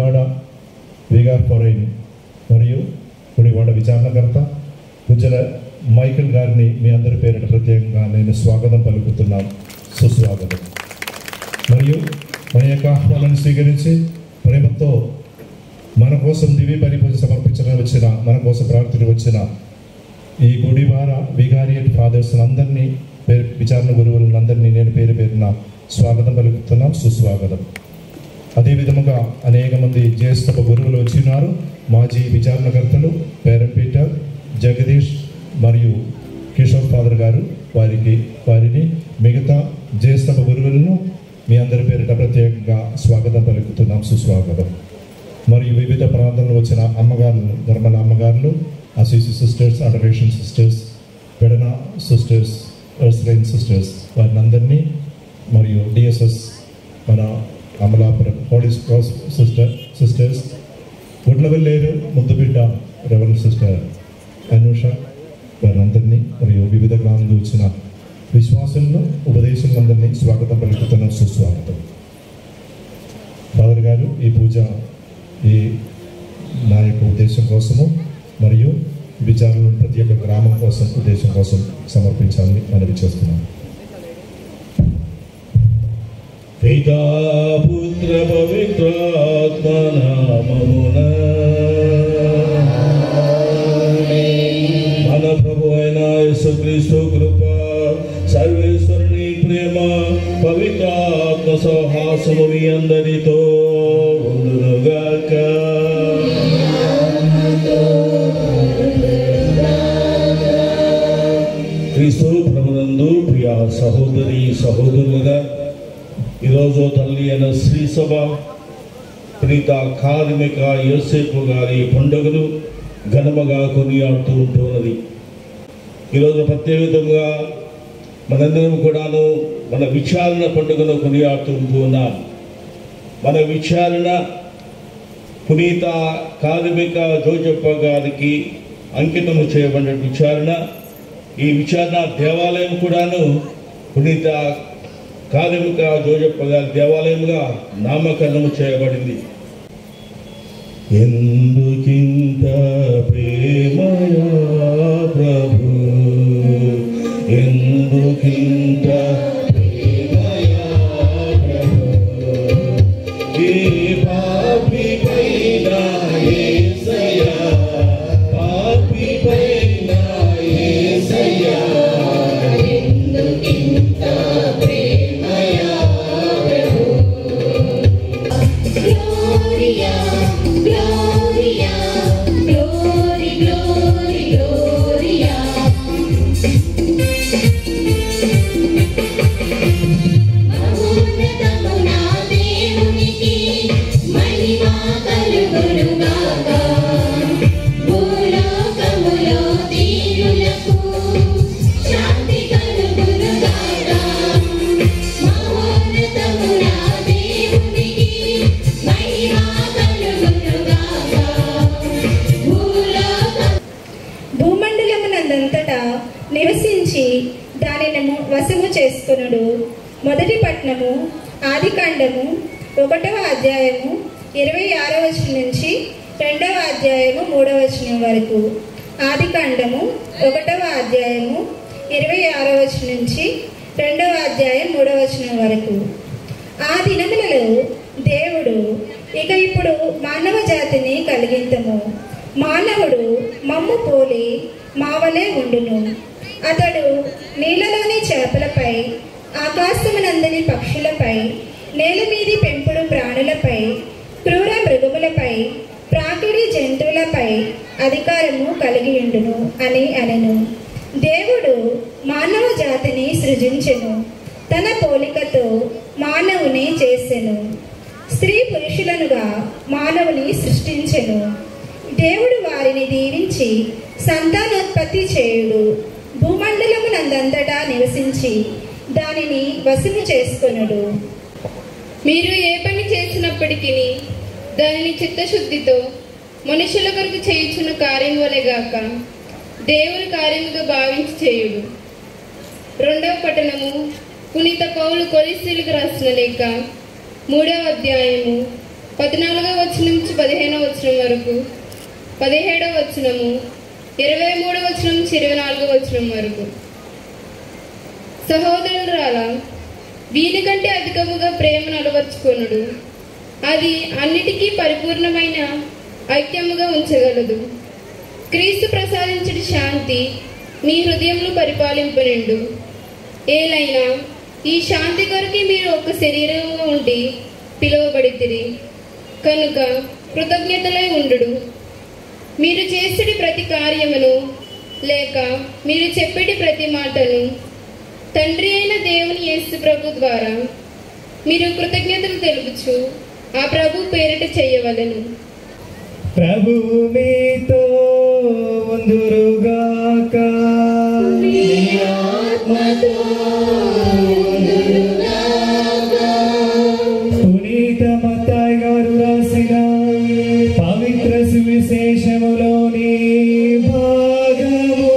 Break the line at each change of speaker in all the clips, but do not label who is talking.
Gudivada విగార్ foreign మరియు Gudivada విచారణకర్త Gujjala Michael గారిని మీ అందరి పేరిట ప్రత్యేకంగా నేను స్వాగతం పలుకుతున్నాను, సుస్వాగతం. మరియు మన యొక్క ఆహ్వానాన్ని స్వీకరించి ప్రేమతో మన కోసం దివ్య పరిపూజ సమర్పించడానికి వచ్చిన, మన కోసం ప్రార్థన వచ్చిన ఈ గుడివాడ విగారియట్ ఫాదర్స్ అందరినీ, విచారణ గురువులందరినీ నేను పేరు పేరున స్వాగతం పలుకుతున్నాం, సుస్వాగతం. అదేవిధముగా అనేక మంది జ్యేష్ఠ గురువులు వచ్చినారు. మాజీ విచారణకర్తలు పేరంపీటర్ జగదీష్ మరియు కిషోర్ ఫాదర్ గారు, వారిని మిగతా జ్యేష్ఠ గురువులను మీ అందరి పేరిట ప్రత్యేకంగా స్వాగతం పలుకుతున్నాం, సుస్వాగతం. మరియు వివిధ ప్రాంతాల్లో వచ్చిన అమ్మగారులు, ధర్మల అమ్మగారులు, Assisi sisters, adoration sisters, Pedana sisters, Ursuline sisters, వారిని అందరినీ, మరియు డిఎస్ఎస్ మన Amalapuram holy cross sisters, Gudlavalleru ముద్దుబిడ్డ రెవరెండ్ సిస్టర్ అనూష, వారందరినీ, మరియు వివిధ గ్రామాల వచ్చిన విశ్వాసులను, ఉపదేశులందరినీ స్వాగతం పలుకుతున్నాం, సుస్వాగతం. ఫాదర్ గారు ఈ పూజ నా యొక్క ఉద్దేశం కోసము మరియు విచారణలు ప్రతి ఒక్క గ్రామం కోసం ఉద్దేశం కోసం సమర్పించాలని మనవి చేస్తున్నాను.
పితా పుత్ర పవిత్రాత్మ నామమున మన ప్రభు అయిన యేసుక్రీస్తు కృప, సర్వేశ్వరుని ప్రేమ, పవిత్రాత్మ సహవాసము మీ అందరితో ఉండునుగాక. క్రీస్తు ప్రభునందు ప్రియ సహోదరి సహోదరులుగా, ఈరోజు తల్లి అయిన శ్రీ సభ ప్రీత కార్మిక యోసేపు గారి పండుగను ఘనముగా కొనియాడుతూ ఉంటున్నది. ఈరోజు ప్రత్యేకంగా మనందరం కూడాను మన విచారణ పండుగను కొనియాడుతూ ఉంటున్నాం. మన విచారణ పునీత కార్మిక జోజప్ప గారికి అంకితము చేయబడిన విచారణ. ఈ విచారణ దేవాలయం కూడాను పునీత కార్మిక జోజప్ప గారి దేవాలయంగా నామకరణము చేయబడింది. ఎందుకింత ప్రేమయా ప్రభు, ఎందుకింత ప్రేమయా ప్రభు, ఏ పాపి పైన యేసయ్యా, పాపి పైన యేసయ్యా, ఎందుకింత ప్రేమయా ప్రభు.
Gloria, Gloria, glory, glory, Gloria. మహోన్నతమునా దేవునికి మహిమ కలుగునుగాక. భూలోకములో దీనులకు శాంతి కలుగునుగాక. మహోన్నతమునా దేవునికి మహిమ కలుగునుగాక. భూమండలమునందంతటా నివసించి దానిని వశము చేసుకొనుడు. మొదటి పట్నము ఆదికాండము 1వ అధ్యాయము 26వ వచనం నుంచి 2వ అధ్యాయము 3వ వచనం వరకు. ఆదికాండము 1వ అధ్యాయము 26వ వచనం నుంచి 2వ అధ్యాయం 3వ వచనం వరకు. ఆ దినములలో దేవుడు ఇప్పుడు మానవ జాతిని కలిగింతము. మానవుడు మమ్ము పోలి మావలే ఉండును. అతడు నీళ్ళలోని చేపలపై, ఆకాశమునందలి పక్షులపై, నేల మీది పెంపుడు ప్రాణులపై, క్రూర మృగములపై, ప్రాకిడి జంతువులపై అధికారము కలిగి ఉండును అని అనెను. దేవుడు మానవ జాతిని సృజించెను, తన పోలికతో మానవుని చేసెను. స్త్రీ పురుషులనుగా మానవుని సృష్టించెను. దేవుడు వారిని దీవించి సంతానోత్పత్తి చేయుడు. భూమండలమునందంతటా నివసించి దానిని వశము చేసుకొనుడు.
మీరు ఏ పని చేసినప్పటికీ దానిని చిత్తశుద్ధితో మనుషుల కొరకు చేయుచున్న కార్యం వలెగాక దేవుని కార్యముగా భావించి చేయుడు. 2వ పట్టణము పునీత పౌలు కొరింథీయులకు రాసిన లేఖ 3వ అధ్యాయము 14వ వచనం నుంచి 15వ వచనం వరకు, 17వ వచనము, 23వ వచనం నుంచి 24వ వచనం వరకు. సహోదరులారా, వీనికంటే అధికముగా ప్రేమను అలవర్చుకొనుడు, అది అన్నిటికీ పరిపూర్ణమైన ఐక్యముగా ఉంచగలదు. క్రీస్తు ప్రసాదించడి శాంతి మీ హృదయంలో పరిపాలింపనిండు. ఏలైనా ఈ శాంతి కొరకు మీరు ఒక శరీరంగా ఉండి పిలువబడితిరి కనుక కృతజ్ఞతలై ఉండుడు. మీరు చేసేటి ప్రతి కార్యమును లేక మీరు చెప్పేటి ప్రతి మాటను తండ్రి అయిన దేవుని యేసు ప్రభు ద్వారా మీరు కృతజ్ఞతలు తెలుపుచు ఆ ప్రభు పేరిట చేయవలెను.
ప్రభువు మీతో ఉందురుగాక. పునీత మత్తయి గారు రాసిన పవిత్ర సువిశేషములోని భాగము.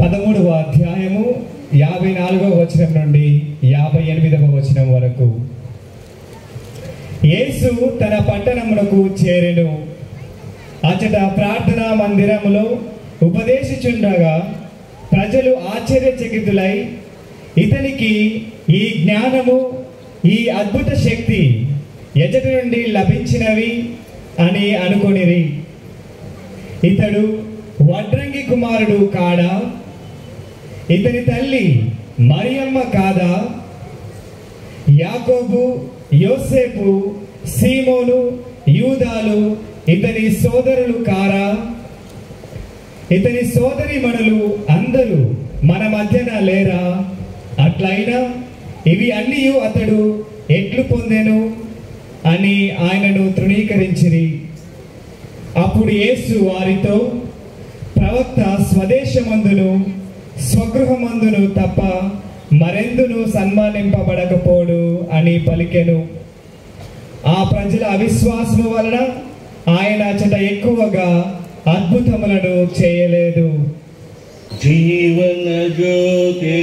13వ అధ్యాయము 54వ వచనం నుండి 58వ వచనం వరకు. యేసు తన పట్టణమునకు చేరెను. అచట ప్రార్థనా మందిరములో ఉపదేశించుండగా ప్రజలు ఆశ్చర్యచకితులై ఇతనికి ఈ జ్ఞానము, ఈ అద్భుత శక్తి ఎచట నుండి లభించినవి అని అనుకొనిరి. ఇతడు వడ్రంగి కుమారుడు కాడా? ఇతని తల్లి మరియమ్మ కాదా? యాకోబు, యోసేపు, సీమోను, యూదాలు ఇతని సోదరులు కారా? ఇతని సోదరీమణులు అందరూ మన మధ్యన లేరా? అట్లయినా ఇవి అన్నీ అతడు ఎట్లు పొందెను అని ఆయనను తృణీకరించిరి. అప్పుడు యేసు వారితో, ప్రవక్త స్వదేశమందును స్వగృహమందును తప్ప మరెందును సన్మానింపబడకపోడు అని పలికెను. ఆ ప్రజల అవిశ్వాసము వలన ఆయన అచట ఎక్కువగా అద్భుతములను చేయలేదు.
జీవన జ్యోతి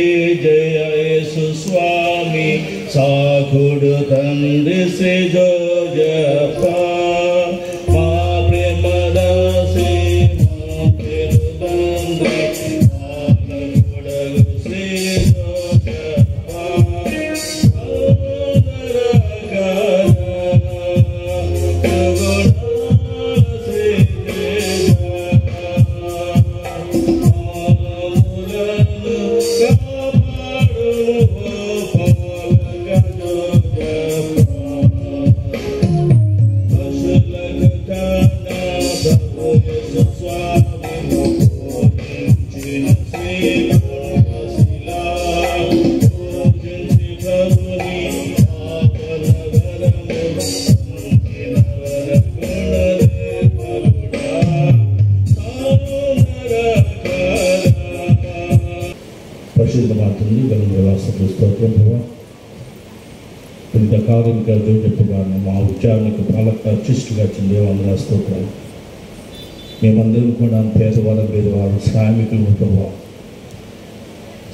జయ యేసు స్వామి సాకుడు తండ్రి శ్రీ జోజప్ప మా ప్రేమదాసి మా పేరు తండ్రి పాలకుడగు శ్రీ జోజప్ప పరిశుద్ధమాతుంది గణరాష్ట్ర స్తోత్రం ప్రభా. ఇంతకాలం చెప్పగాను మా ఉచ్చారణకు పాలక అర్చిష్టుగా చెందేవాళ్ళ స్తోత్రాలు. మేమందరం కూడా పేదవాళ్ళం పేదవాళ్ళు శ్రామికులు ప్రభా.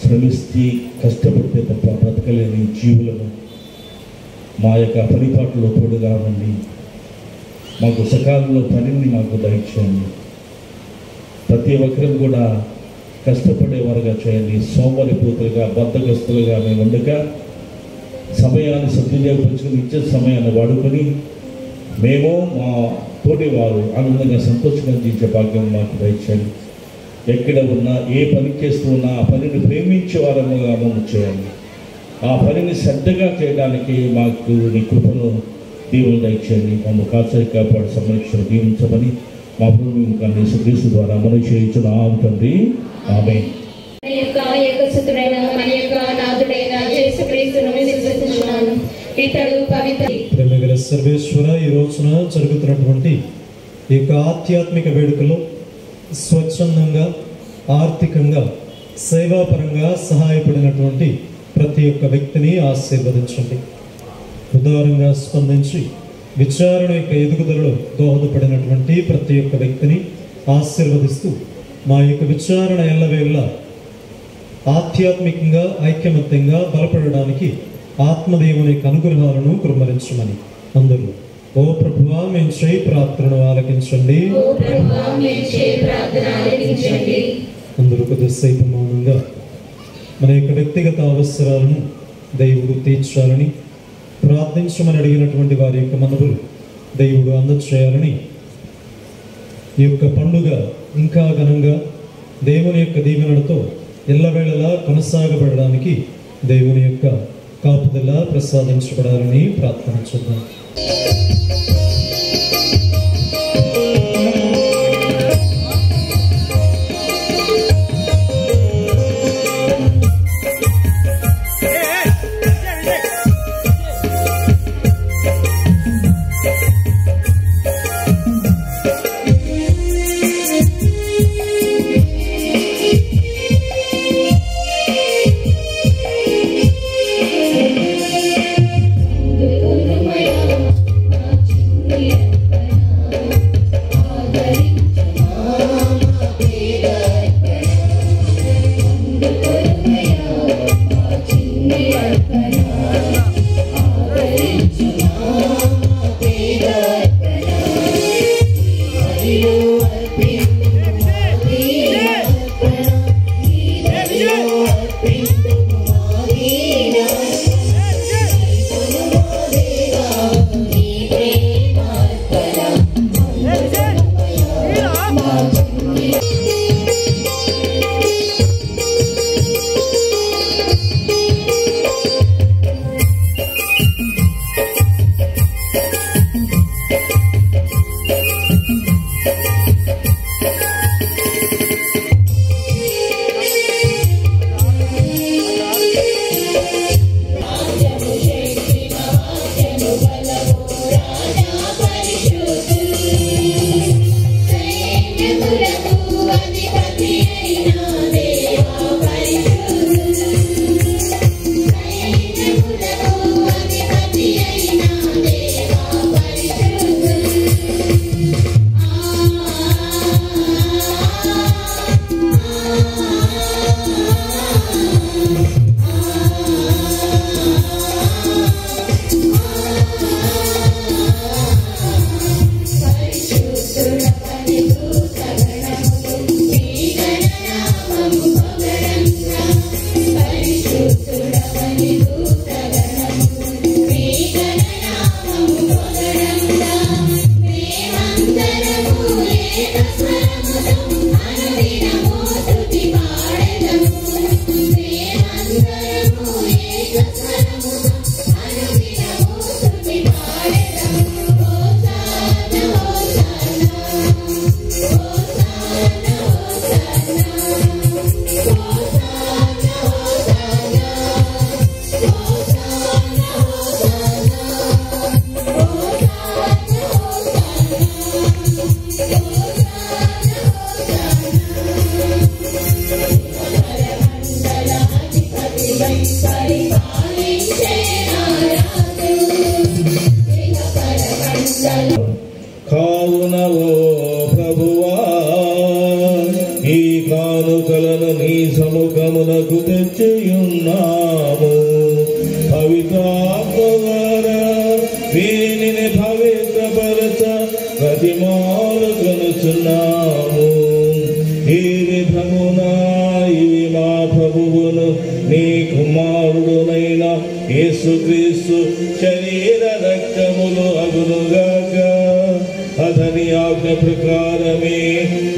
శ్రమిస్తే కష్టపడితే తప్ప బ్రతకలేని జీవులను మా యొక్క పరిపాటులో తోడుగా ఉండి మాకు సకాలంలో పనిని మాకు దయచేయండి. ప్రతి ఒక్కరం కూడా కష్టపడేవారుగా చేయండి. సోమరిపోతులుగా బద్ధకస్తులుగా మేము ఉండగా సమయాన్ని సద్వినియోగపరుచుకుని ఇచ్చే సమయాన్ని వాడుకొని మేము మా తోటి వారు ఆనందంగా సంతోషంగా జీవించే భాగ్యం మాకు దయచేయండి. ఎక్కడ ఉన్నా ఏ పని చేస్తూ ఉన్నా ఆ పనిని ప్రేమించే వారముగా మమ్మల్ని చేయండి. ఆ పనిని శ్రద్ధగా చేయడానికి మాకు నీ కృపను దీవులు దయచేయండి. మమ్మల్ని కాచారి కాపాడు సంరక్షణ దీవించమని మా ప్రభువు కానీ యేసుక్రీస్తు ద్వారా మనం చేయించున్నాం తండ్రి. ఆమేన్.
ప్రేమగల సర్వేశ్వర, ఈ రోజున జరుగుతున్నటువంటి ఈ యొక్క ఆధ్యాత్మిక వేడుకలో స్వచ్ఛందంగా, ఆర్థికంగా, సేవాపరంగా సహాయపడినటువంటి ప్రతి ఒక్క వ్యక్తిని ఆశీర్వదించండి. ఉదారంగా స్పందించి విచారణ యొక్క ఎదుగుదలలో దోహదపడినటువంటి ప్రతి ఒక్క వ్యక్తిని ఆశీర్వదిస్తూ మా యొక్క విచారణ ఎల్లవేళ ఆధ్యాత్మికంగా ఐక్యమత్యంగా బలపడడానికి ఆత్మదేవుని యొక్క అనుగ్రహాలను కుమ్మరించమని అందరూ ఓ ప్రభువా మేము చేయి ప్రార్థనను ఆలకించండి. అందరూ కొద్దిసేపు మౌనంగా మన యొక్క వ్యక్తిగత అవసరాలను దేవుడు తీర్చాలని, ప్రార్థించమని అడిగినటువంటి వారి యొక్క మనవులు దేవుడు అందచేయాలని, ఈ యొక్క పండుగ ఇంకా ఘనంగా దేవుని యొక్క దీవెనలతో ఎల్లవేళలా కొనసాగబడడానికి దేవుని యొక్క కాపుదల ప్రసాదించబడాలని ప్రార్థన చేద్దాం.
కావున ఓ ప్రభువా, ఈ కానుకలను నీ సముఖమునకు తెచ్చియున్నాము. పవిత్రాత్మ ద్వారా వీనిని పవిత్రపరచ ప్రతిమాలు కొనుచున్నాము. ఈ విధమున ఇవి మా ప్రభువును నీ కుమారుడునైన యేసుక్రీస్తు శరీర రక్తములు అగునుగాక. అతని ఆజ్ఞ ప్రకారమే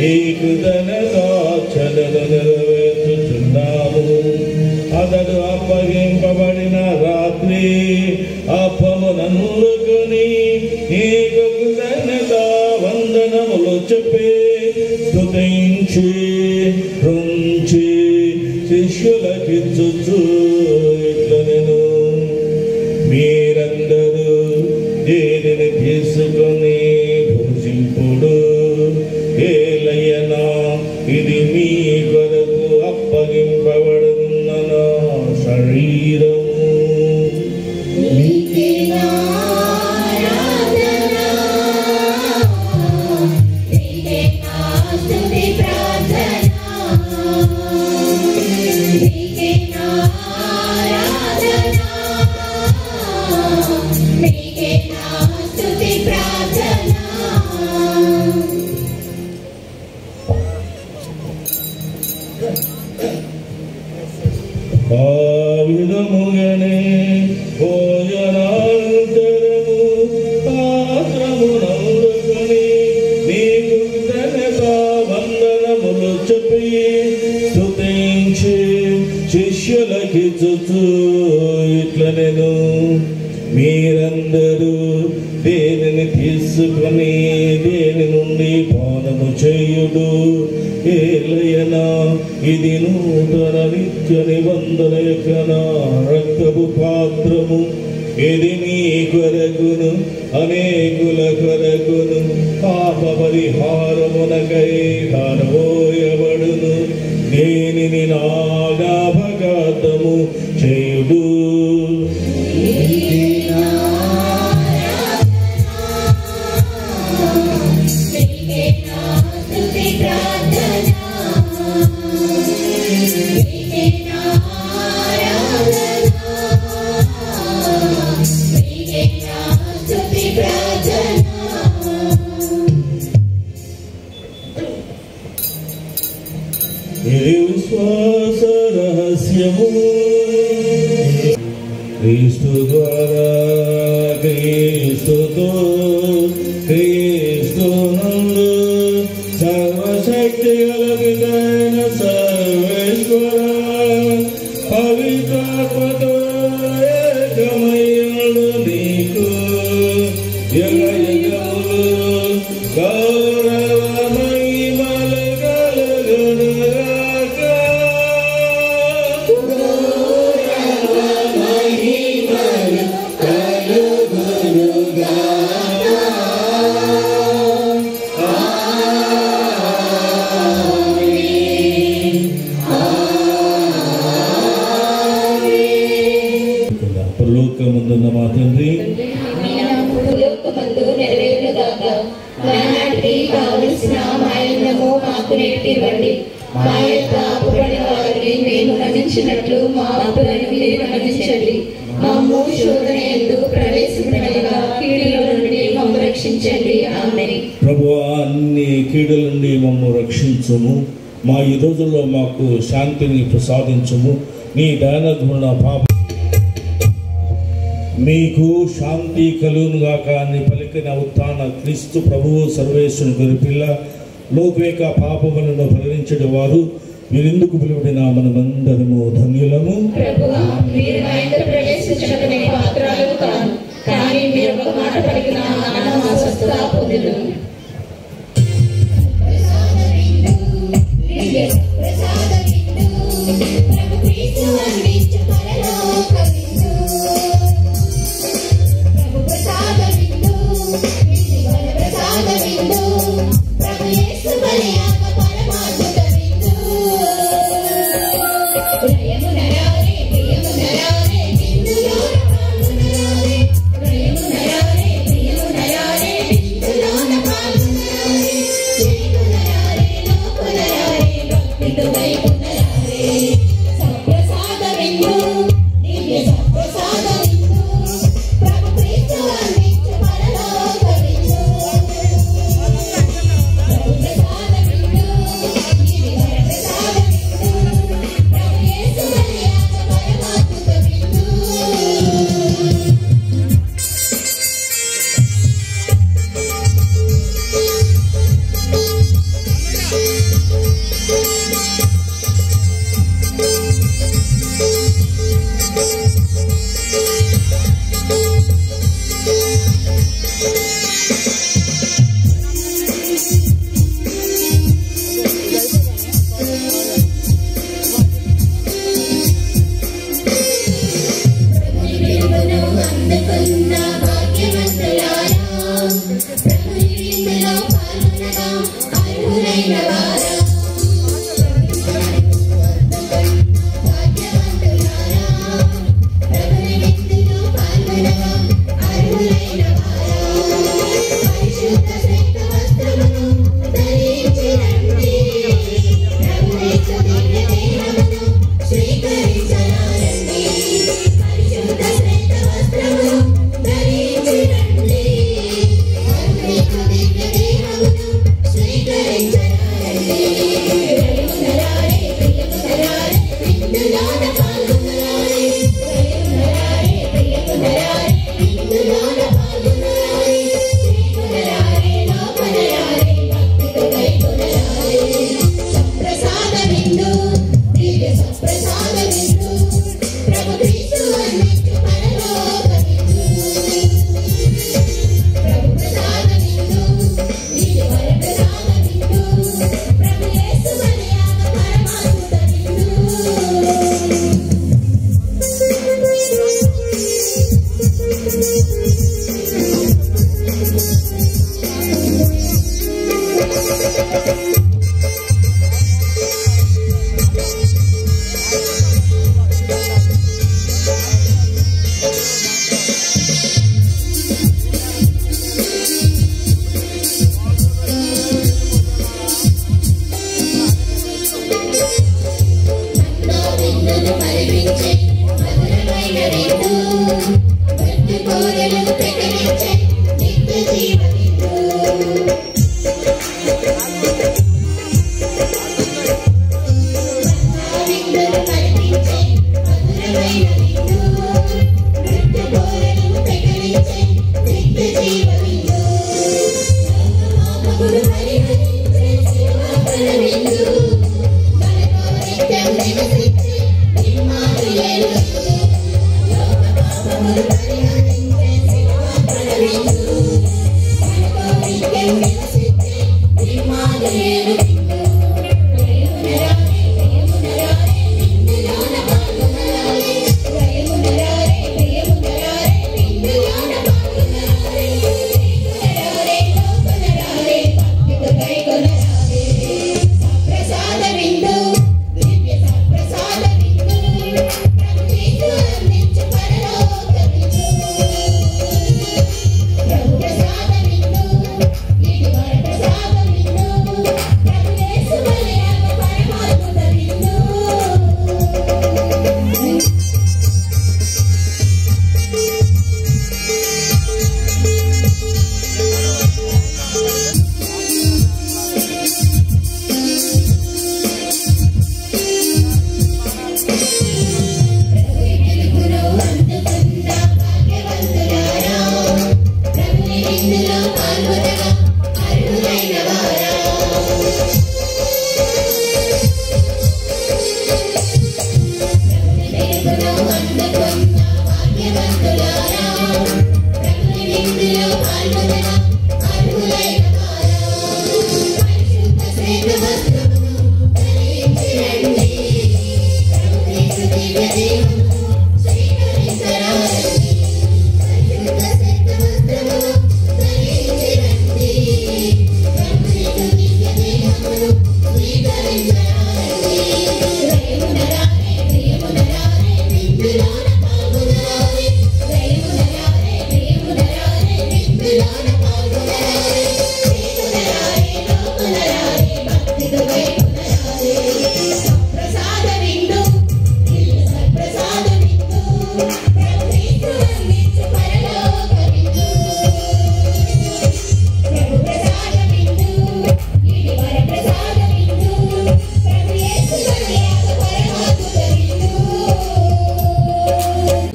ఈ కృతజ్ఞతార్చనను నెరవేర్చుచున్నాము. అతడు అప్పగింపబడిన రాత్రి అప్పమునందుకొని నీకు కృతజ్ఞతా వందనములు చెప్పి స్తుతించి రుంచి శిష్యులకిచ్చుచు ఇట్లనెను, మీరందరూ దీనిని తీసుకొని భుజింపుడు. ఏలయనా ఇది మీ కొరకు అప్పగింపబడుతున్న నా శరీరము. దేనిని తీసుకొని దేని నుండి పానము చేయుడు. ఏలయనా ఇది నూతన నిత్య నిబంధన యొక్క నా రక్తపు పాత్రము. ఇది నీ కొరకును అనేకుల కొరకును పాప పరిహారమునకై ధారపోయబడును. దేనిని నా జ్ఞాపకార్థము చేయుడు. విశ్వాస రహస్యము. క్రీస్తు ద్వారా క్రీస్తుతో క్రీస్తునందు సర్వశక్తి కలిగిన సర్వేశ్వర పవిత్రాత్మతో ఏకమయ్యుడు నీకు యుగయుగములు గౌరవ మహిమలు కలుగునుగాక. పరలోకమందున్న మా తండ్రి,
కావలసిన మాయనము మాకు నేర్పివ్వండి. మా యొక్క అప్పుబడిన వారిని మేము మన్నించినట్లు మా అప్పులను మీరు మన్నించండి. మమ్ము శోధన యందు ప్రవేశింపనిగా కీడుల నుండి మమ్ము రక్షించండి. ఆమేన్.
ప్రభువా, అన్ని కీడుల నుండి మమ్ము రక్షించుము. మా ఈ రోజుల్లో మాకు శాంతిని ప్రసాదించుము. నీ దయానగుణ పాప మీకు శాంతి కలుగునుగాక అని పలికిన ఉత్థాన క్రీస్తు ప్రభువు సర్వేశ్వరుని గొర్రెపిల్ల లోకవేక పాపములను పరిహరించడం వారు మీరెందుకు పిలువడిన మనమందరము ధన్యులము.
ప్రభువా, మీరు నా ఇంట ప్రవేశించడమే పాత్రలు కాను, కానీ మీరు ఒక మాట పలికిన నా స్వస్థత పొందుదును.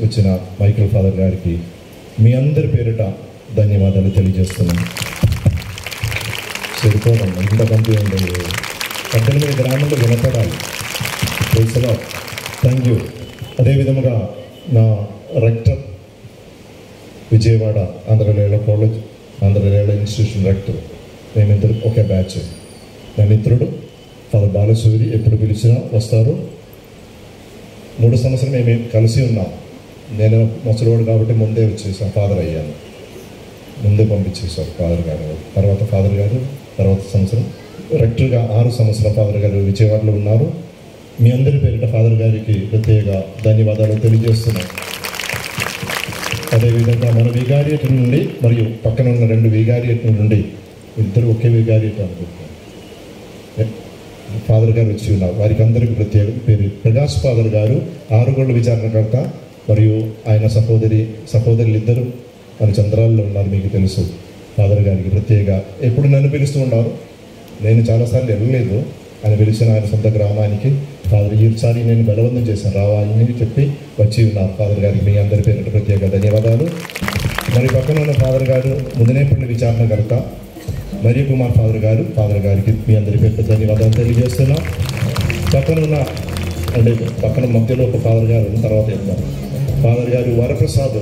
వచ్చిన మైకేల్ ఫాదర్ గారికి మీ అందరి పేరిట ధన్యవాదాలు తెలియజేస్తున్నాను. సరిపోదండి, ఇంత పంపి ఉండదు. 18 గ్రామంలో వినపడాలి. Thank you. అదేవిధముగా నా rector Vijayawada Andhra Loyola college, Andhra Loyola institution rector, మేమిద్దరు ఒకే బ్యాచ్. నా మిత్రుడు ఫాదర్ బాలసూరి ఎప్పుడు పిలిచినా వస్తారు. 3 సంవత్సరం మేము కలిసి ఉన్నాం. నేను ముసలివాడు కాబట్టి ముందే వచ్చేసాను, ఫాదర్ అయ్యాను. ముందే పంపించేశారు ఫాదర్ గారు. తర్వాత ఫాదర్ గారు తర్వాత సంవత్సరం రెక్టర్గా 6 సంవత్సరాలు ఫాదర్ గారు విజయవాడలో ఉన్నారు. మీ అందరి పేరిట ఫాదర్ గారికి ప్రత్యేక ధన్యవాదాలు తెలియజేస్తున్నాను. అదేవిధంగా మన విగారియట్ నుండి మరియు పక్కన ఉన్న 2 విగారియట్ నుండి ఇద్దరు ఒకే విగారియట్ అనుకుంటున్నాను ఫాదర్ గారు వచ్చి ఉన్నారు. వారికి అందరికీ ప్రత్యేక పేరు ప్రకాష్ ఫాదర్ గారు ఆరుగోళ్ళ విచారణకర్త మరియు ఆయన సహోదరులు ఇద్దరు మన చంద్రాల్లో ఉన్నారు, మీకు తెలుసు. ఫాదర్ గారికి ప్రత్యేక ఎప్పుడు నన్ను పిలుస్తూ ఉన్నారు. నేను చాలాసార్లు వెళ్ళలేదు. ఆయన పిలిచిన ఆయన సొంత గ్రామానికి ఫాదర్ ఈసారి నేను బలవంతం చేశాను రావాలని చెప్పి వచ్చి ఉన్నారు. ఫాదర్ గారికి మీ అందరి పేరిట ప్రత్యేక ధన్యవాదాలు. మరి పక్కన ఉన్న ఫాదర్ గారు ముదినేపల్లి విచారణకర్త మరియు కుమార్ ఫాదర్ గారికి మీ అందరి పేరిట ధన్యవాదాలు తెలియజేస్తున్నాం. పక్కన మధ్యలో ఒక ఫాదర్ గారు తర్వాత చెప్తాను. ఫాదర్ గారు వరప్రసాద్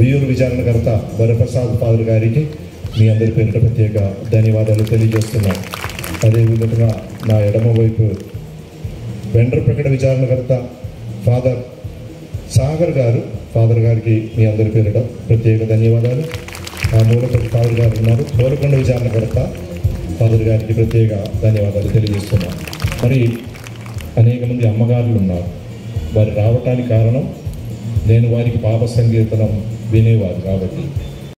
ఉయ్యూరు విచారణకర్త వరప్రసాద్ ఫాదర్ గారికి మీ అందరి పేరిట ప్రత్యేక ధన్యవాదాలు తెలియజేస్తున్నాం. అదేవిధంగా నా ఎడమ వైపు వెండ్రప్రకట విచారణకర్త ఫాదర్ సాగర్ గారు, ఫాదర్ గారికి మీ అందరి పేరిట ప్రత్యేక ధన్యవాదాలు. ఆ మూలపల్లి ఫాదర్ గారు ఉన్నారు. కోరకొండ విచారణకర్త ఫాదర్ గారికి ప్రత్యేక ధన్యవాదాలు తెలియజేస్తున్నాం. మరి అనేక మంది అమ్మగారులు ఉన్నారు. వారు రావటానికి కారణం నేను వారికి పాప సంకీర్తనం వినేవారు కాబట్టి